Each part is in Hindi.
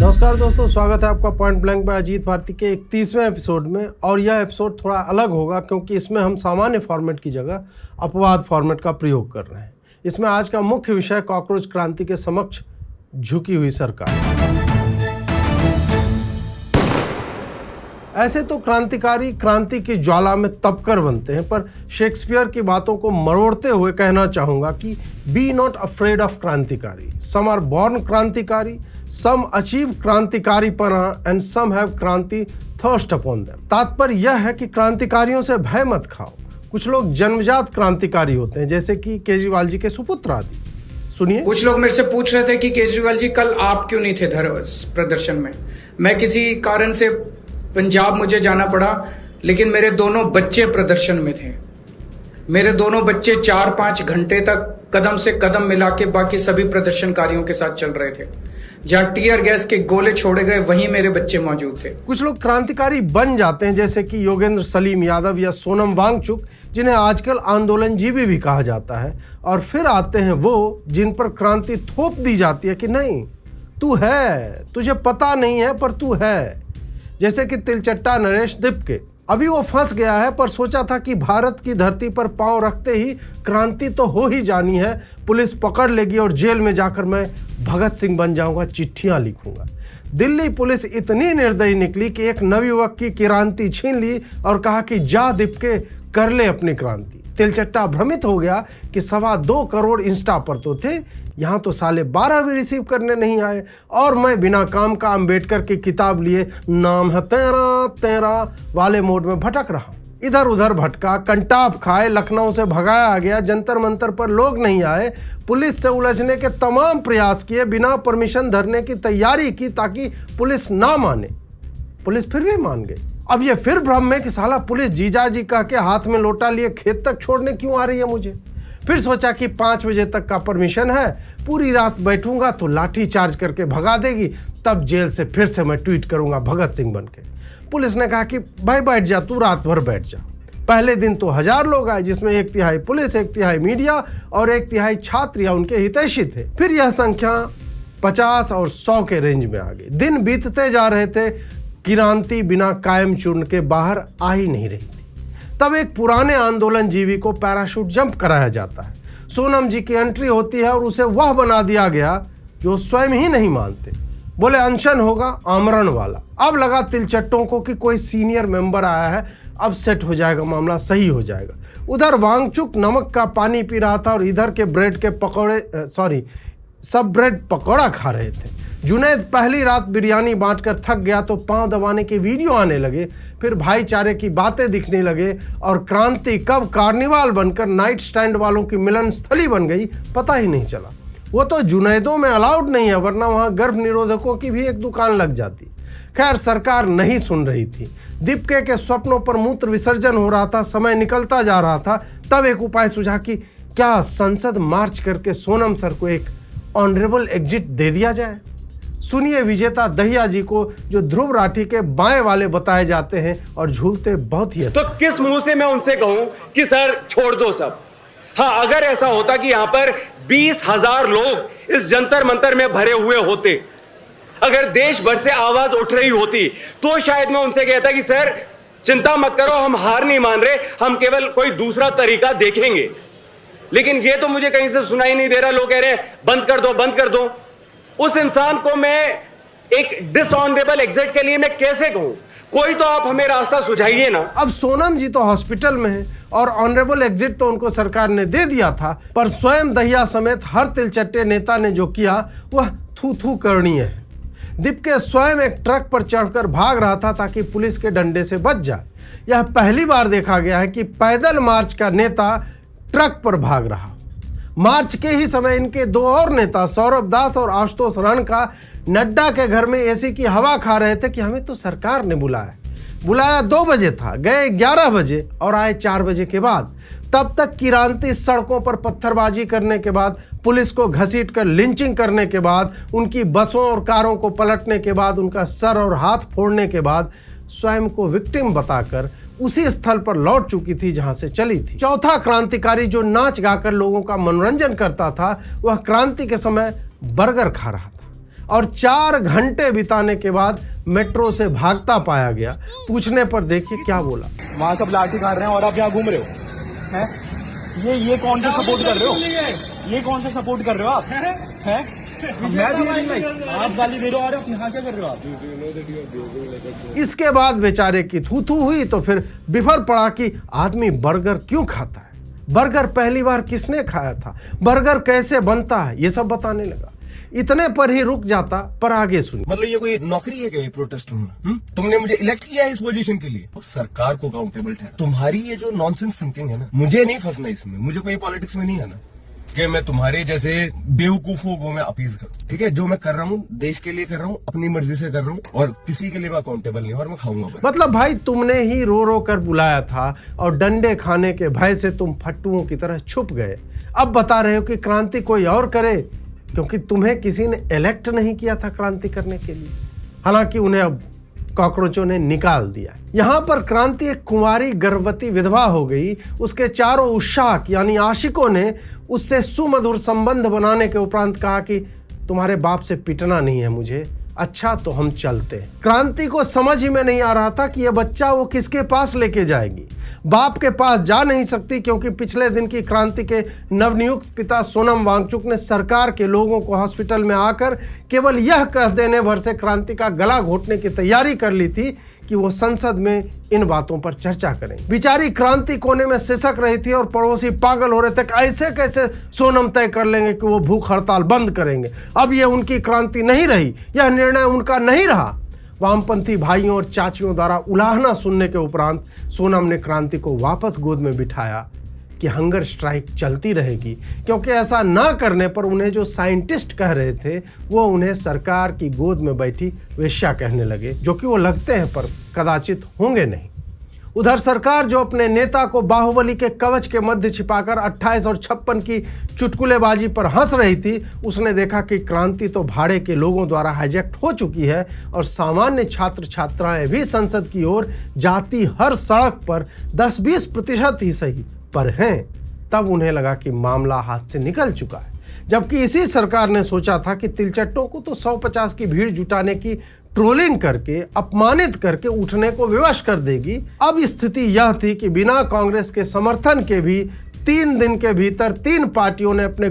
नमस्कार दोस्तों, स्वागत है आपका point blank by Ajit Bharti के 31वें एपिसोड में। और यह एपिसोड थोड़ा अलग होगा क्योंकि इसमें हम सामान्य फॉर्मेट की जगह अपवाद फॉर्मेट का प्रयोग कर रहे हैं। इसमें आज का मुख्य विषय कॉकरोच क्रांति के समक्ष झुकी हुई सरकार। ऐसे तो क्रांतिकारी क्रांति की ज्वाला में तपकर बनते हैं, पर शेक्सपियर की बातों को मरोड़ते हुए कहना चाहूंगा कि बी नॉट अफ्रेड ऑफ क्रांतिकारी। सम आर बॉर्न क्रांतिकारी, सम अचीव क्रांतिकारीपना एंड सम हैव क्रांति थर्स्ट अपॉन देम। तात्पर्य यह है कि क्रांतिकारियों से भय मत खाओ। कुछ लोग जन्मजात क्रांतिकारी होते हैं, जैसे कि केजरीवाल जी के सुपुत्र आदि। सुनिए, कुछ लोग मेरे से पूछ रहे थे कि केजरीवाल जी कल आप क्यों नहीं थे प्रदर्शन में। मैं किसी कारण से पंजाब मुझे जाना पड़ा, लेकिन मेरे दोनों बच्चे प्रदर्शन में थे। मेरे दोनों बच्चे 4-5 घंटे तक कदम से कदम मिला के बाकी सभी प्रदर्शनकारियों के साथ चल रहे थे। जहां टीयर गैस के गोले छोड़े गए वहीं मेरे बच्चे मौजूद थे। कुछ लोग क्रांतिकारी बन जाते हैं, जैसे कि योगेंद्र सलीम यादव या सोनम वांगचुक, जिन्हें आजकल आंदोलनजीवी भी कहा जाता है। और फिर आते हैं वो जिन पर क्रांति थोप दी जाती है कि नहीं, तू है, तुझे पता नहीं है पर तू है। जैसे कि तिलचट्टा नरेश दिप्के। अभी वो फंस गया है, पर सोचा था कि भारत की धरती पर पांव रखते ही क्रांति तो हो ही जानी है, पुलिस पकड़ लेगी और जेल में जाकर मैं भगत सिंह बन जाऊंगा, चिट्ठियां लिखूंगा। दिल्ली पुलिस इतनी निर्दयी निकली कि एक नवयुवक की क्रांति छीन ली और कहा कि जा दिप्के, कर ले अपनी क्रांति। तिलचट्टा भ्रमित हो गया कि 2.25 करोड़ इंस्टा पर तो थे, यहाँ तो साले 12 भी रिसीव करने नहीं आए। और मैं बिना काम का अम्बेडकर की किताब लिए नाम है तेरा तेरा वाले मोड में भटक रहा। इधर उधर भटका, कंटाप खाए, लखनऊ से भगाया गया, जंतर मंतर पर लोग नहीं आए, पुलिस से उलझने के तमाम प्रयास किए, बिना परमिशन धरने की तैयारी की ताकि पुलिस ना माने। पुलिस फिर भी मान गई। अब ये फिर भ्रम में कि साला पुलिस जीजा जी कह के हाथ में लोटा लिए खेत तक छोड़ने क्यों आ रही है मुझे। फिर सोचा कि 5 बजे तक का परमिशन है, पूरी रात बैठूंगा तो लाठी चार्ज करके भगा देगी, तब जेल से फिर से मैं ट्वीट करूंगा भगत सिंह बनके। पुलिस ने कहा कि भाई बैठ जा, तू रात भर बैठ जा। पहले दिन तो 1000 लोग आए, जिसमें 1/3 पुलिस, 1/3 मीडिया और 1/3 छात्र या उनके हितैषी थे। फिर यह संख्या 50 और 100 के रेंज में आ गई। दिन बीतते जा रहे थे, क्रांति बिना कायम चूर्ण के बाहर आ ही नहीं रही थी। तब एक पुराने आंदोलनजीवी को पैराशूट जंप कराया जाता है। सोनम जी की एंट्री होती है और उसे वह बना दिया गया जो स्वयं ही नहीं मानते। बोले अनशन होगा आमरण वाला। अब लगा तिलचट्टों को कि कोई सीनियर मेंबर आया है, अब सेट हो जाएगा मामला, सही हो जाएगा। उधर वांगचुक नमक का पानी पी रहा था और इधर के सब ब्रेड पकौड़ा खा रहे थे। जुनैद पहली रात बिरयानी बांटकर थक गया तो पांव दबाने के वीडियो आने लगे। फिर भाईचारे की बातें दिखने लगे और क्रांति कब कार्निवाल बनकर नाइट स्टैंड वालों की मिलन स्थली बन गई पता ही नहीं चला। वो तो जुनैदों में अलाउड नहीं है, वरना वहां गर्भ निरोधकों की भी एक दुकान लग जाती। खैर, सरकार नहीं सुन रही थी। दिप्के के स्वप्नों पर मूत्र विसर्जन हो रहा था, समय निकलता जा रहा था। तब एक उपाय सूझा कि क्या संसद मार्च करके सोनम सर को एक ऑनरेबल एग्जिट दे दिया जाए। सुनिए विजेता दहिया जी को, जो ध्रुव राठी के बाएं वाले बताए जाते हैं और झूलते बहुत ही तो किस मुंह से मैं उनसे कहूं कि सर छोड़ दो सब। हाँ, अगर ऐसा होता कि यहां पर 20,000 लोग इस जंतर मंतर में भरे हुए होते, अगर देश भर से आवाज उठ रही होती, तो शायद मैं उनसे कहता कि सर चिंता मत करो, हम हार नहीं मान रहे, हम केवल कोई दूसरा तरीका देखेंगे। लेकिन ये तो मुझे कहीं से सुनाई नहीं दे रहा। लोग कह रहे हैं बंद कर दो, बंद कर दो। उस इंसान को मैं एक डिसऑनरेबल एग्जिट के लिए मैं कैसे कहूं? कोई तो आप हमें रास्ता सुझाइए ना। अब सोनम जी तो हॉस्पिटल में है और ऑनरेबल एग्जिट तो उनको सरकार ने दे दिया था, पर स्वयं दहिया समेत हर तिलचट्टे नेता ने जो किया वह थू करणीय है। दिप्के स्वयं एक ट्रक पर चढ़कर भाग रहा था ताकि पुलिस के डंडे से बच जाए। यह पहली बार देखा गया है कि पैदल मार्च का नेता ट्रक पर भाग रहा। मार्च के ही समय इनके 2 और नेता सौरभ दास और आशुतोष रणका नड्डा के घर में एसी की हवा खा रहे थे कि हमें तो सरकार ने बुलाया 2 बजे था, गए 11 बजे और आए 4 बजे के बाद। तब तक क्रांति सड़कों पर पत्थरबाजी करने के बाद, पुलिस को घसीटकर लिंचिंग करने के बाद, उनकी बसों और कारों को पलटने के बाद, उनका सर और हाथ फोड़ने के बाद स्वयं को विक्टिम बताकर उसी स्थल पर लौट चुकी थी जहां से चली थी। चौथा क्रांतिकारी जो नाच गाकर लोगों का मनोरंजन करता था, वह क्रांति के समय बर्गर खा रहा था। और 4 घंटे बिताने के बाद मेट्रो से भागता पाया गया। पूछने पर देखिए क्या बोला। वहाँ सब लाठी खा रहे हैं और आप यहाँ घूम रहे हो, हैं? ये कौन सा सपोर्ट कर रहे हो? ये कौन सा सपोर्ट कर रहे हो आप? हैं? मैं भी आप गाली दे रहे हो और आप यहाँ क्या कर रहे हो आप? इसके बाद बेचारे की थू हुई तो फिर बिफर पड़ा कि आदमी बर्गर क्यों खाता है, बर्गर पहली बार किसने खाया था, बर्गर कैसे बनता है, ये सब बताने लगा। इतने पर ही रुक जाता, पर आगे सुनिए। मतलब ये कोई नौकरी है क्या, ये प्रोटेस्ट होना? तुमने मुझे इलेक्ट किया है इस पोजीशन के लिए, सरकार को अकाउंटेबल ठहरा। तुम्हारी ये जो नॉनसेंस थिंकिंग है ना, मुझे नहीं फंसना इसमें, मुझे कोई पॉलिटिक्स में नहीं आना कि मैं तुम्हारे जैसे बेवकूफों को मैं अपीज करूं। ठीक है, जो मैं कर रहा हूँ देश के लिए कर रहा हूँ, अपनी मर्जी से कर रहा हूँ और किसी के लिए मैं अकाउंटेबल नहीं हूँ और मैं खाऊंगा। मतलब भाई तुमने ही रो कर बुलाया था और डंडे खाने के भय से तुम फट्टुओं की तरह छुप गए। अब बता रहे हो कि क्रांति कोई और करे, क्योंकि तुम्हें किसी ने इलेक्ट नहीं किया था क्रांति करने के लिए। हालांकि उन्हें अब कॉकरोचों ने निकाल दिया। यहां पर क्रांति एक कुंवारी गर्भवती विधवा हो गई। उसके चारों उशाक यानी आशिकों ने उससे सुमधुर संबंध बनाने के उपरांत कहा कि तुम्हारे बाप से पिटना नहीं है मुझे, अच्छा तो हम चलते हैं। क्रांति को समझ ही में नहीं आ रहा था कि यह बच्चा वो किसके पास लेके जाएगी। बाप के पास जा नहीं सकती क्योंकि पिछले दिन की क्रांति के नवनियुक्त पिता सोनम वांगचुक ने सरकार के लोगों को हॉस्पिटल में आकर केवल यह कह देने भर से क्रांति का गला घोटने की तैयारी कर ली थी कि वो संसद में इन बातों पर चर्चा करें। बेचारी क्रांति कोने में सिसक रही थी और पड़ोसी पागल हो रहे थे, ऐसे कैसे सोनम तय कर लेंगे कि वो भूख हड़ताल बंद करेंगे। अब ये उनकी क्रांति नहीं रही, यह निर्णय उनका नहीं रहा। वामपंथी भाइयों और चाचियों द्वारा उलाहना सुनने के उपरांत सोनम ने क्रांति को वापस गोद में बिठाया कि हंगर स्ट्राइक चलती रहेगी, क्योंकि ऐसा ना करने पर उन्हें जो साइंटिस्ट कह रहे थे वो उन्हें सरकार की गोद में बैठी वेश्या कहने लगे, जो कि वो लगते हैं पर कदाचित होंगे नहीं। उधर सरकार जो अपने नेता को बाहुबली के कवच के मध्य छिपाकर 28 और 56 की चुटकुलेबाजी पर हंस रही थी, उसने देखा कि क्रांति तो भाड़े के लोगों द्वारा हाईजैक्ट हो चुकी है और सामान्य छात्र छात्राएं भी संसद की ओर जाती हर सड़क पर 10-20% ही सही पर हैं। तब उन्हें लगा कि मामला हाथ से निकल चुका है। जबकि इसी सरकार ने सोचा था कि तिलचट्टों को तो 150 की भीड़ जुटाने की ट्रोलिंग करके अपमानित करके उठने को विवश कर देगी। अब स्थिति यह थी कि बिना कांग्रेस के समर्थन के भी 3 दिन के भीतर 3 पार्टियों ने अपने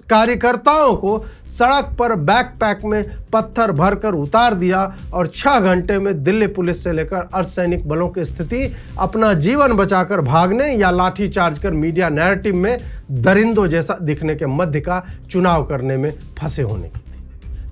कार्यकर्ताओं को सड़क पर बैकपैक में पत्थर भरकर उतार दिया और 6 घंटे में दिल्ली पुलिस से लेकर अर्धसैनिक बलों की स्थिति अपना जीवन बचाकर भागने या लाठी चार्ज कर मीडिया नैरेटिव में दरिंदों जैसा दिखने के मध्य का चुनाव करने में फंसे होने की।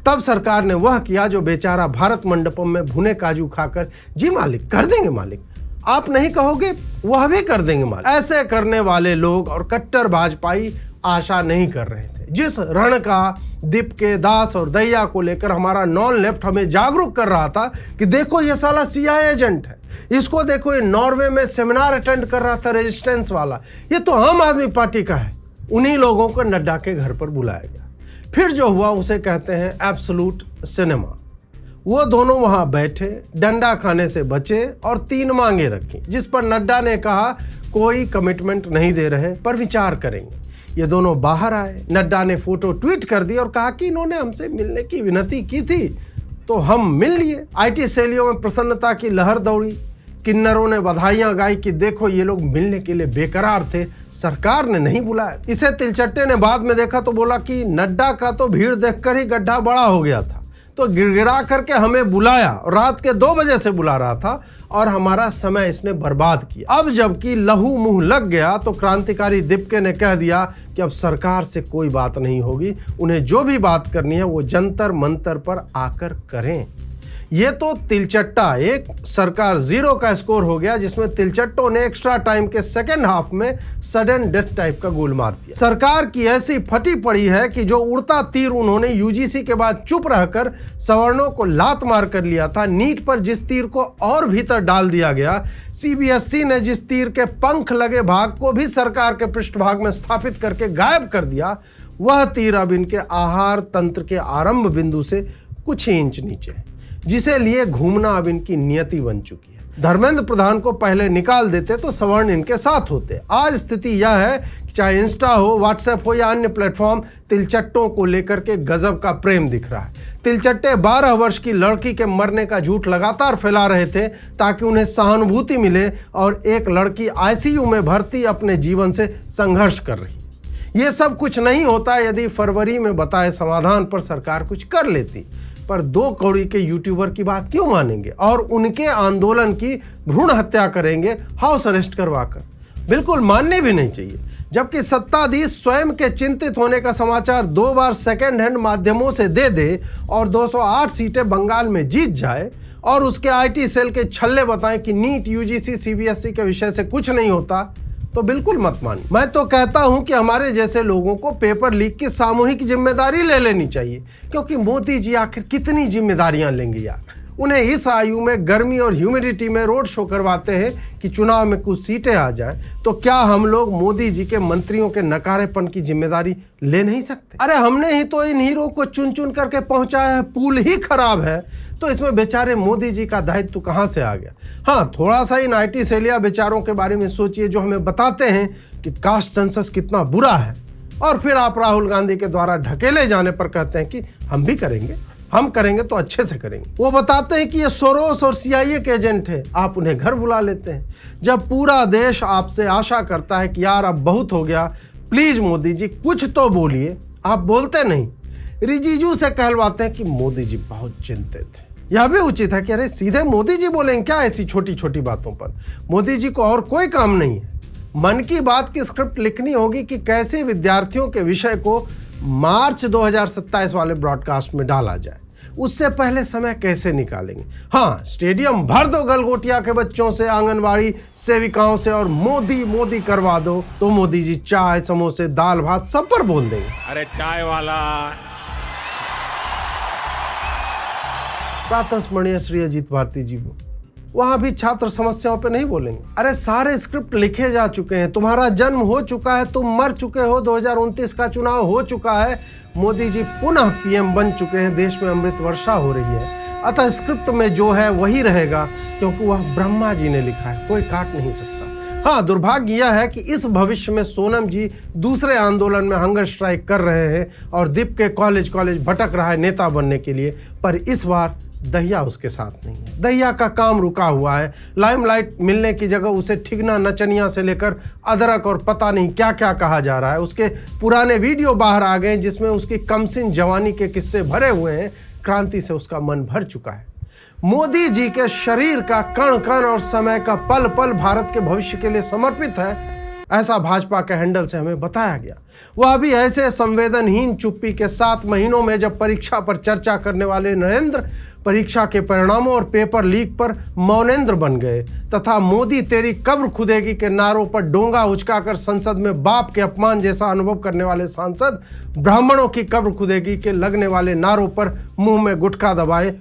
तब सरकार ने वह किया जो बेचारा भारत मंडपम में भुने काजू खाकर, जी मालिक कर देंगे मालिक, आप नहीं कहोगे वह भी कर देंगे मालिक, ऐसे करने वाले लोग और कट्टर भाजपाई आशा नहीं कर रहे थे। जिस रण का दीप के दास और दैया को लेकर हमारा नॉन लेफ्ट हमें जागरूक कर रहा था कि देखो ये साला CIA एजेंट है, इसको देखो ये नॉर्वे में सेमिनार अटेंड कर रहा था रेजिस्टेंस वाला, ये तो आम आदमी पार्टी का है, उन्हीं लोगों को नड्डा के घर पर बुलाया गया। फिर जो हुआ उसे कहते हैं एब्सोल्यूट सिनेमा। वो दोनों वहां बैठे, डंडा खाने से बचे और 3 मांगे रखी, जिस पर नड्डा ने कहा कोई कमिटमेंट नहीं दे रहे पर विचार करेंगे। ये दोनों बाहर आए, नड्डा ने फोटो ट्वीट कर दी और कहा कि इन्होंने हमसे मिलने की विनती की थी तो हम मिल लिए। IT शैलियों में प्रसन्नता की लहर दौड़ी, किन्नरों ने बधाइयां गाई कि देखो ये लोग मिलने के लिए बेकरार थे, सरकार ने नहीं बुलाया। इसे तिलचट्टे ने बाद में देखा तो बोला कि नड्डा का तो भीड़ देखकर ही गड्ढा बड़ा हो गया था, तो गिड़गिड़ा करके हमें बुलाया और रात के 2 बजे से बुला रहा था और हमारा समय इसने बर्बाद किया। अब जबकि लहू मुंह लग गया तो क्रांतिकारी दीपके ने कह दिया कि अब सरकार से कोई बात नहीं होगी, उन्हें जो भी बात करनी है वो जंतर मंतर पर आकर करें। ये तो तिलचट्टा 1 सरकार 0 का स्कोर हो गया, जिसमें तिलचट्टों ने एक्स्ट्रा टाइम के सेकेंड हाफ में सडन डेथ टाइप का गोल मार दिया। सरकार की ऐसी फटी पड़ी है कि जो उड़ता तीर उन्होंने UGC के बाद चुप रहकर सवर्णों को लात मार कर लिया था, नीट पर जिस तीर को और भीतर डाल दिया गया, CBSE ने जिस तीर के पंख लगे भाग को भी सरकार के पृष्ठभाग में स्थापित करके गायब कर दिया, वह तीर अब इनके आहार तंत्र के आरंभ बिंदु से कुछ ही इंच नीचे है, जिसे लिए घूमना अब इनकी नियति बन चुकी है। धर्मेंद्र प्रधान को पहले निकाल देते तो सवर्ण इनके साथ होते। आज स्थिति यह है कि चाहे इंस्टा हो, व्हाट्सएप हो या अन्य प्लेटफॉर्म, तिलचट्टों को लेकर के गजब का प्रेम दिख रहा है। तिलचट्टे 12 वर्ष की लड़की के मरने का झूठ लगातार फैला रहे थे ताकि उन्हें सहानुभूति मिले, और एक लड़की आईसीयू में भर्ती अपने जीवन से संघर्ष कर रही। ये सब कुछ नहीं होता यदि फरवरी में बताए समाधान पर सरकार कुछ कर लेती, पर 2 कौड़ी के यूट्यूबर की बात क्यों मानेंगे और उनके आंदोलन की भ्रूण हत्या करेंगे हाउस अरेस्ट करवाकर? बिल्कुल मानने भी नहीं चाहिए। जबकि सत्ताधीश स्वयं के चिंतित होने का समाचार 2 बार सेकेंड हैंड माध्यमों से दे दे और 208 सीटें बंगाल में जीत जाए और उसके आईटी सेल के छल्ले बताएं कि नीट, यूजीसी, सीबीएसई के विषय से कुछ नहीं होता, तो बिल्कुल मत मानिए। मैं तो कहता हूं कि हमारे जैसे लोगों को पेपर लीक की सामूहिक जिम्मेदारी ले लेनी चाहिए, क्योंकि मोदी जी आखिर कितनी जिम्मेदारियां लेंगे यार। उन्हें इस आयु में गर्मी और ह्यूमिडिटी में रोड शो करवाते हैं कि चुनाव में कुछ सीटें आ जाएं, तो क्या हम लोग मोदी जी के मंत्रियों के नकारेपन की जिम्मेदारी ले नहीं सकते? अरे हमने ही तो इन हीरो को चुन चुन करके पहुंचाया है, पुल ही खराब है तो इसमें बेचारे मोदी जी का दायित्व कहां से आ गया? हाँ, थोड़ा सा इन आईटी सेलिया बेचारों के बारे में सोचिए, जो हमें बताते हैं कि कास्ट सेंसस कितना बुरा है, और फिर आप राहुल गांधी के द्वारा ढकेले जाने पर कहते हैं कि हम भी करेंगे, हम करेंगे तो अच्छे से करेंगे। वो बताते हैं कि ये सोरोस और सीआईए के एजेंट है, आप उन्हें घर बुला लेते हैं। जब पूरा देश आपसे आशा करता है कि यार अब बहुत हो गया, प्लीज मोदी जी कुछ तो बोलिए, आप बोलते नहीं। रिजिजू से कहलवाते हैं कि मोदी जी बहुत चिंतित है। यह भी उचित है कि अरे सीधे मोदी जी बोलेंगे क्या ऐसी छोटी छोटी बातों पर? मोदी जी को और कोई काम नहीं है। मन की बात की स्क्रिप्ट लिखनी होगी कि कैसे विद्यार्थियों के विषय को मार्च 2027 वाले ब्रॉडकास्ट में डाला जाए, उससे पहले समय कैसे निकालेंगे। हाँ, स्टेडियम भर दो गलगोटिया के बच्चों से, आंगनवाड़ी सेविकाओं से और मोदी मोदी करवा दो, तो मोदी जी चाय, समोसे, दाल भात सब पर बोल देंगे। अरे चाय वाला। प्रातस्मरणीय श्री अजीत भारती जी, वहां भी छात्र समस्याओं पे नहीं बोलेंगे। अरे सारे स्क्रिप्ट लिखे जा चुके हैं, तुम्हारा जन्म हो चुका है, तुम मर चुके हो, 2029 का चुनाव हो चुका है, मोदी जी पुनः पीएम बन चुके हैं, देश में अमृत वर्षा हो रही है। अतः स्क्रिप्ट में जो है वही रहेगा, क्योंकि वह ब्रह्मा जी ने लिखा है, कोई काट नहीं सकता। हाँ, दुर्भाग्य यह है कि इस भविष्य में सोनम जी दूसरे आंदोलन में हंगर स्ट्राइक कर रहे हैं और दीप के कॉलेज भटक रहा है नेता बनने के लिए, पर इस बार दहिया उसके साथ नहीं है। दहिया का काम रुका हुआ है। लाइमलाइट मिलने की जगह उसे ठिगना, नचनिया से लेकर अदरक और पता नहीं क्या क्या कहा जा रहा है। उसके पुराने वीडियो बाहर आ गए जिसमें उसकी कमसिन जवानी के किस्से भरे हुए हैं। क्रांति से उसका मन भर चुका है। मोदी जी के शरीर का कण कण और समय का पल पल भारत के भविष्य के लिए समर्पित है, ऐसा भाजपा के हैंडल से हमें बताया गया। वह भी ऐसे संवेदनहीन चुप्पी के 7 महीनों में, जब परीक्षा पर चर्चा करने वाले नरेंद्र परीक्षा के परिणामों और पेपर लीक पर मौनेंद्र बन गए, तथा मोदी तेरी कब्र खुदेगी के नारों पर डोंगा उचकाकर संसद में बाप के अपमान जैसा अनुभव करने वाले सांसद ब्राह्मणों की कब्र खुदेगी के लगने वाले नारों पर मुंह में गुटखा दबाए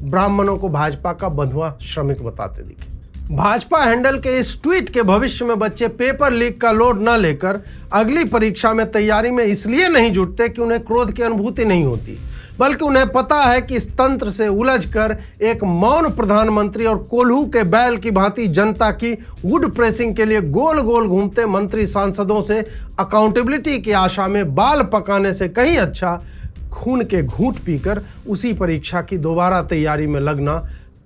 ब्राह्मणों को भाजपा का बंधुआ श्रमिक बताते दिखे। भाजपा हैंडल के इस ट्वीट के भविष्य में बच्चे पेपर लीक का लोड न लेकर अगली परीक्षा में तैयारी में इसलिए नहीं जुटते कि उन्हें क्रोध की अनुभूति नहीं होती, बल्कि उन्हें पता है कि इस तंत्र से उलझकर एक मौन प्रधानमंत्री और कोल्हू के बैल की भांति जनता की वुड प्रेसिंग के लिए गोल गोल घूमते मंत्री सांसदों से अकाउंटेबिलिटी की आशा में बाल पकाने से कहीं अच्छा खून के घूंट पीकर उसी परीक्षा की दोबारा तैयारी में लगना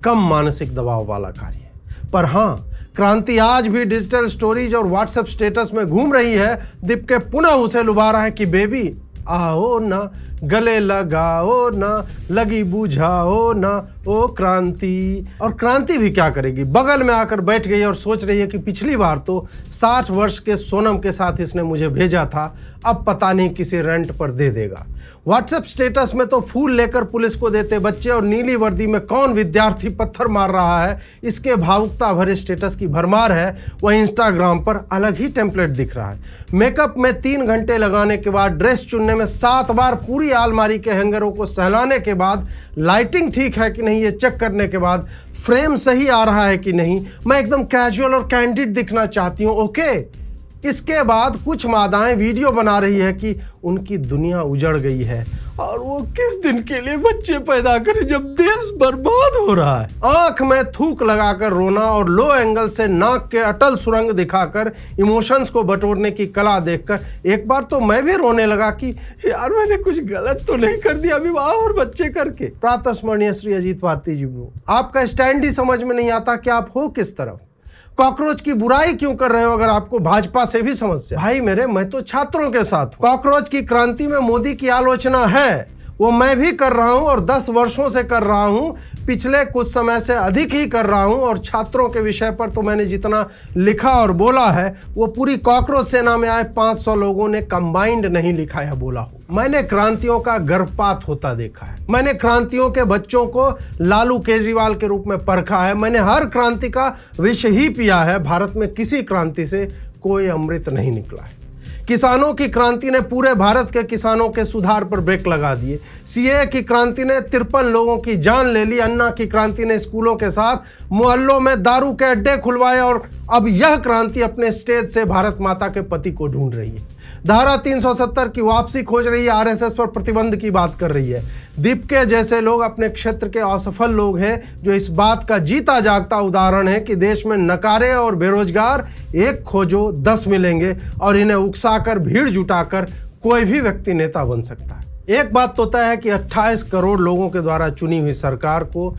कम मानसिक दबाव वाला कार्य है। पर हाँ, क्रांति आज भी डिजिटल स्टोरीज और व्हाट्सएप स्टेटस में घूम रही है। दीप के पुनः उसे लुभा रहा है कि बेबी आओ ना, गले लगाओ ना, लगी बुझाओ ना ओ क्रांति। और क्रांति भी क्या करेगी, बगल में आकर बैठ गई और सोच रही है कि पिछली बार तो 60 वर्ष के सोनम के साथ इसने मुझे भेजा था, अब पता नहीं किसी रेंट पर दे देगा। व्हाट्सएप स्टेटस में तो फूल लेकर पुलिस को देते बच्चे और नीली वर्दी में कौन विद्यार्थी पत्थर मार रहा है, इसके भावुकता भरे स्टेटस की भरमार है। वहीं इंस्टाग्राम पर अलग ही टेम्पलेट दिख रहा है। मेकअप में 3 घंटे लगाने के बाद, ड्रेस चुनने में 7 बार पूरी अलमारी के हैंगरों को सहलाने के बाद, लाइटिंग ठीक है कि नहीं ये चेक करने के बाद, फ्रेम सही आ रहा है कि नहीं, मैं एकदम कैजुअल और कैंडिड दिखना चाहती हूँ, ओके। इसके बाद कुछ मादाएं वीडियो बना रही है कि उनकी दुनिया उजड़ गई है और वो किस दिन के लिए बच्चे पैदा करें जब देश बर्बाद हो रहा है। आंख में थूक लगाकर रोना और लो एंगल से नाक के अटल सुरंग दिखाकर इमोशंस को बटोरने की कला देखकर एक बार तो मैं भी रोने लगा कि यार मैंने कुछ गलत तो नहीं कर दिया विवाह और बच्चे करके। प्रातः स्मरणीय श्री अजीत भारती जी, आपका स्टैंड ही समझ में नहीं आता कि आप हो किस तरफ। कॉकरोच की बुराई क्यों कर रहे हो अगर आपको भाजपा से भी समस्या? भाई मेरे, मैं तो छात्रों के साथ हूं। कॉकरोच की क्रांति में मोदी की आलोचना है, वो मैं भी कर रहा हूं और 10 वर्षों से कर रहा हूं, पिछले कुछ समय से अधिक ही कर रहा हूं। और छात्रों के विषय पर तो मैंने जितना लिखा और बोला है वो पूरी कॉकरोच सेना में आए 500 लोगों ने कंबाइंड नहीं लिखा या बोला हो। मैंने क्रांतियों का गर्भपात होता देखा है, मैंने क्रांतियों के बच्चों को लालू केजरीवाल के रूप में परखा है, मैंने हर क्रांति का विष ही पिया है। भारत में किसी क्रांति से कोई अमृत नहीं निकला है। किसानों की क्रांति ने पूरे भारत के किसानों के सुधार पर ब्रेक लगा दिए। सीए की क्रांति ने 53 लोगों की जान ले ली। अन्ना की क्रांति ने स्कूलों के साथ मोहल्लों में दारू के अड्डे खुलवाए और अब यह क्रांति अपने स्टेज से भारत माता के पति को ढूंढ रही है। धारा 370 की वापसी खोज रही है, आरएसएस पर प्रतिबंध की बात कर रही है। दीपके जैसे लोग अपने क्षेत्र के असफल लोग हैं जो इस बात का जीता जागता उदाहरण है कि देश में नकारे और बेरोजगार एक खोजो 10 मिलेंगे और इन्हें उकसाकर भीड़ जुटाकर कोई भी व्यक्ति नेता बन सकता है। एक बात तो तय है कि 28 करोड़ लोगों के द्वारा चुनी हुई सरकार को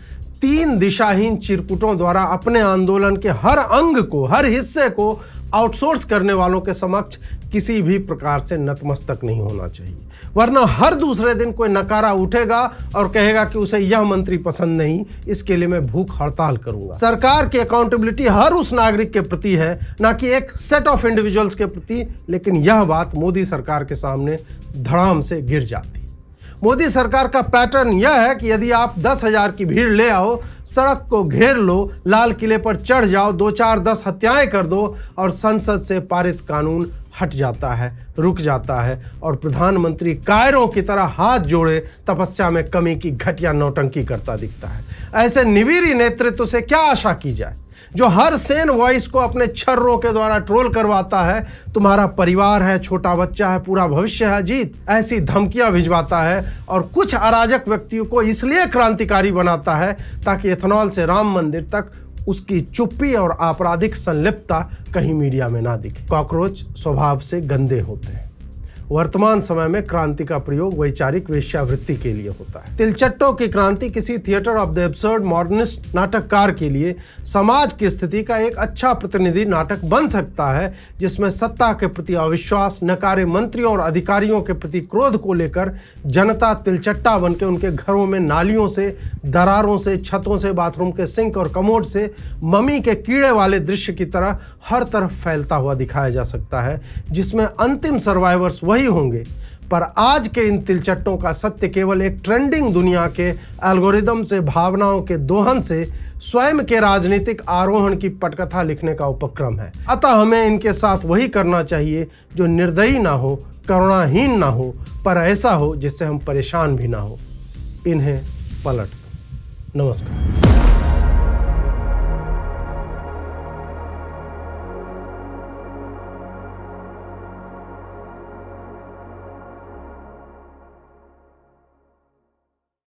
3 दिशाहीन चिरकुटों द्वारा अपने आंदोलन के हर अंग को, हर हिस्से को आउटसोर्स करने वालों के समक्ष किसी भी प्रकार से नतमस्तक नहीं होना चाहिए, वरना हर दूसरे दिन कोई नकारा उठेगा और कहेगा कि उसे यह मंत्री पसंद नहीं, इसके लिए मैं भूख हड़ताल करूंगा। सरकार की अकाउंटेबिलिटी हर उस नागरिक के प्रति है, ना कि एक सेट ऑफ इंडिविजुअल्स के प्रति। लेकिन यह बात मोदी सरकार के सामने धड़ाम से गिर जाती। मोदी सरकार का पैटर्न यह है कि यदि आप 10,000 की भीड़ ले आओ, सड़क को घेर लो, लाल किले पर चढ़ जाओ, 2-4-10 हत्याएं कर दो और संसद से पारित कानून हट जाता है, रुक जाता है और प्रधानमंत्री कायरों की तरह हाथ जोड़े तपस्या में कमी की घटिया नौटंकी करता दिखता है। ऐसे निवीरी नेतृत्व से क्या आशा की जाए जो हर सेन वॉइस को अपने छर्रों के द्वारा ट्रोल करवाता है। तुम्हारा परिवार है, छोटा बच्चा है, पूरा भविष्य है जीत, ऐसी धमकियां भिजवाता है और कुछ अराजक व्यक्तियों को इसलिए क्रांतिकारी बनाता है ताकि एथेनॉल से राम मंदिर तक उसकी चुप्पी और आपराधिक संलिप्तता कहीं मीडिया में ना दिखे। कॉकरोच स्वभाव से गंदे होते हैं। वर्तमान समय में क्रांति का प्रयोग वैचारिक वेश्यावृत्ति के लिए होता है। तिलचट्टों की क्रांति किसी theatre of the absurd modernist नाटककार के लिए समाज की स्थिति का एक अच्छा प्रतिनिधि नाटक बन सकता है, जिसमें सत्ता के प्रति अविश्वास, नकारे मंत्रियों और अधिकारियों के प्रति क्रोध को लेकर जनता तिलचट्टा बनकर उनके घरों में नालियों से, दरारों से, छतों से, बाथरूम के सिंक और कमोड से मम्मी के कीड़े वाले दृश्य की तरह हर तरफ फैलता हुआ दिखाया जा सकता है, जिसमें अंतिम सर्वाइवर्स वही होंगे। पर आज के इन तिलचट्टों का सत्य केवल एक ट्रेंडिंग दुनिया के एल्गोरिदम से, भावनाओं के दोहन से, स्वयं के राजनीतिक आरोहण की पटकथा लिखने का उपक्रम है। अतः हमें इनके साथ वही करना चाहिए जो निर्दयी ना हो, करुणाहीन ना हो, पर ऐसा हो जिससे हम परेशान भी ना हो। इन्हें पलट दो। नमस्कार।